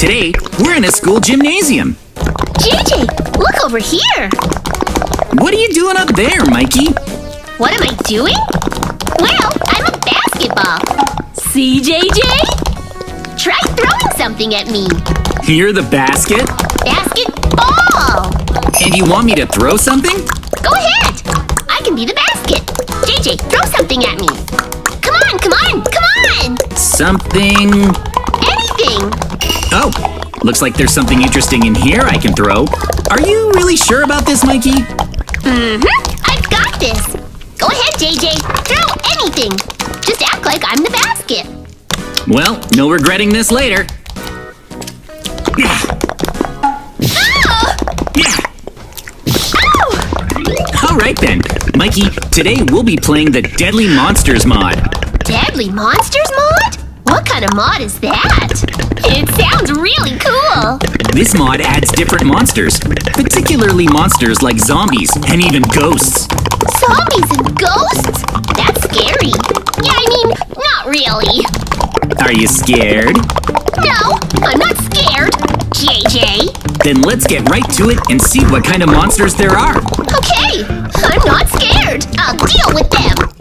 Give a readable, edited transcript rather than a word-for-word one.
Today, we're in a school gymnasium. JJ, look over here. What are you doing up there, Mikey? What am I doing? Well, I'm a basketball. See, JJ? Try throwing something at me. You're the basket? Basketball. And you want me to throw something? Go ahead. I can be the basket. JJ, throw something at me. Come on, come on, come on. Something... Anything. Oh, looks like there's something interesting in here I can throw. Are you really sure about this, Mikey? I've got this. Go ahead, JJ. Throw anything. Just act like I'm the basket. Well, no regretting this later. Yeah. Oh! Yeah. Ow! All right then, Mikey, today we'll be playing the Deadly Monsters mod. Deadly Monsters mod? What kind of mod is that? It sounds really cool. This mod adds different monsters, particularly monsters like zombies and even ghosts. Zombies and ghosts? That's scary. Yeah, I mean, not really. Are you scared? No, I'm not scared. JJ. Then let's get right to it and see what kind of monsters there are. Okay, I'm not scared. I'll deal with them.